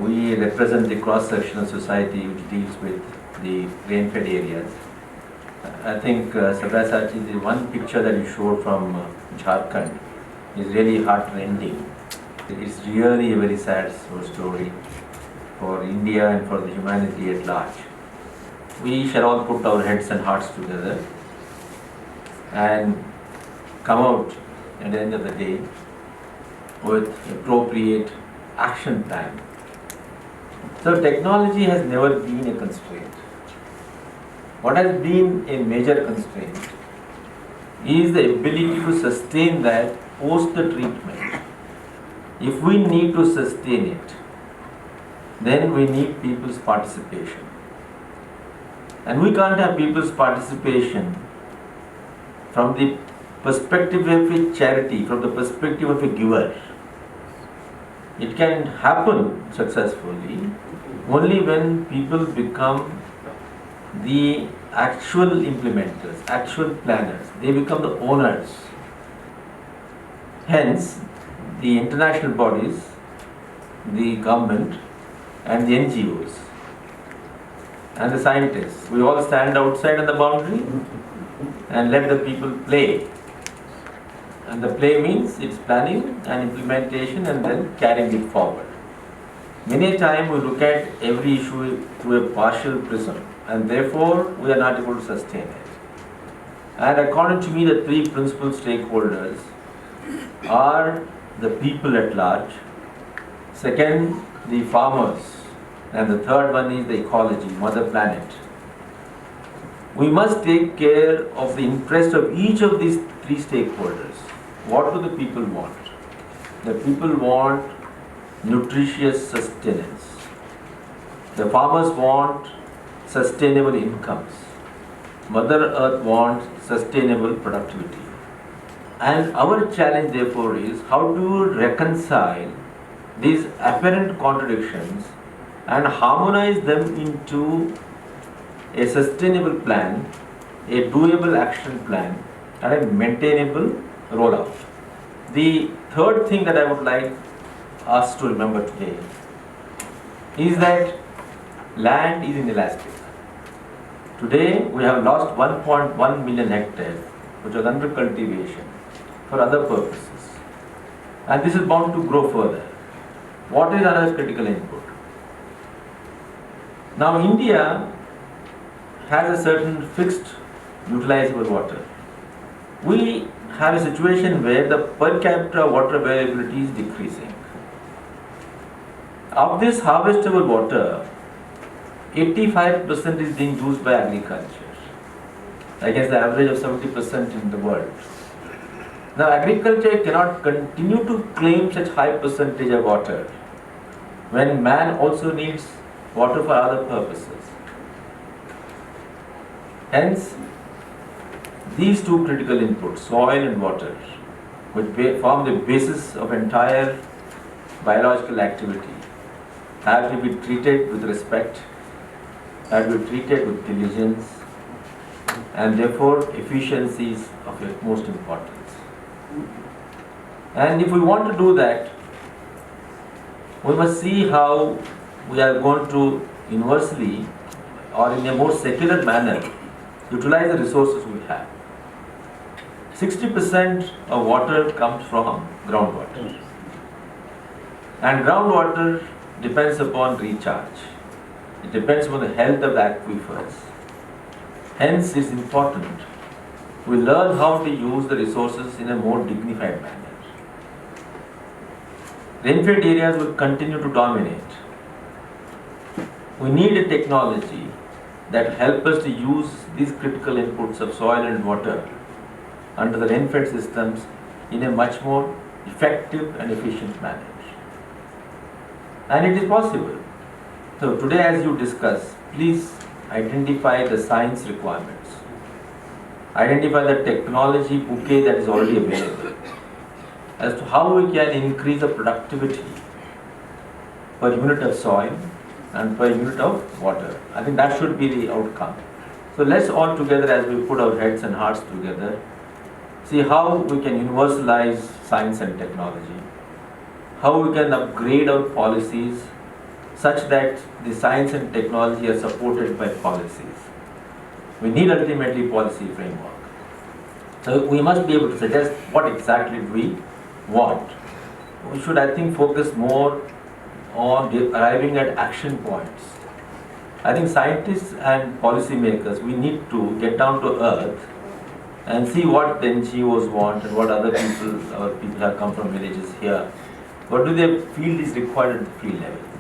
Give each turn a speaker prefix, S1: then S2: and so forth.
S1: we represent the cross-section of society which deals with the rain-fed areas. I think, Sabyasachi, the one picture that you showed from Jharkhand is really heart-rending. It's really a very sad story for India and for the humanity at large. We shall all put our heads and hearts together and come out at the end of the day with appropriate action plan. So technology has never been a constraint. What has been a major constraint is the ability to sustain that post the treatment. If we need to sustain it, then we need people's participation. And we can't have people's participation from the perspective of a charity, from the perspective of a giver. It can happen successfully only when people become the actual implementers, actual planners. They become the owners. Hence, the international bodies, the government, and the NGOs, and the scientists, we all stand outside on the boundary and let the people play. And the play means it's planning and implementation and then carrying it forward. Many a time we look at every issue through a partial prism, and therefore we are not able to sustain it. And according to me, the three principal stakeholders are the people at large, second, the farmers, and the third one is the ecology, Mother Planet. We must take care of the interest of each of these three stakeholders. What do the people want? The people want nutritious sustenance. The farmers want sustainable incomes. Mother Earth wants sustainable productivity. And our challenge therefore is how to reconcile these apparent contradictions and harmonize them into a sustainable plan, a doable action plan, and a maintainable rollout. The third thing that I would like us to remember today is that land is inelastic. Today we have lost 1.1 million hectares which was under cultivation for other purposes, and this is bound to grow further. What is another critical input? Now India has a certain fixed utilizable water. We have a situation where the per capita water availability is decreasing. Of this harvestable water, 85% is being used by agriculture, against the average of 70% in the world. Now agriculture cannot continue to claim such high percentage of water when man also needs water for other purposes. Hence, these two critical inputs, soil and water, which form the basis of entire biological activity, have to be treated with respect, have to be treated with diligence, and therefore efficiency is of utmost importance. And if we want to do that, we must see how we are going to universally or in a more secular manner utilize the resources we have. 60% of water comes from groundwater, and groundwater depends upon recharge. It depends upon the health of the aquifers. Hence, it's important we learn how to use the resources in a more dignified manner. Rainfed areas will continue to dominate. We need a technology that helps us to use these critical inputs of soil and water under the rainfed systems in a much more effective and efficient manner. And it is possible. So today, as you discuss, please identify the science requirements. Identify the technology bouquet that is already available as to how we can increase the productivity per unit of soil and per unit of water. I think that should be the outcome. So let's all together, as we put our heads and hearts together, see how we can universalize science and technology, how we can upgrade our policies such that the science and technology are supported by policies. We need ultimately policy framework. So we must be able to suggest what exactly we want. We should, I think, focus more on arriving at action points. I think scientists and policymakers, we need to get down to earth and see what the NGOs want and what other people, our people have come from villages here. What do they feel is required at the field level?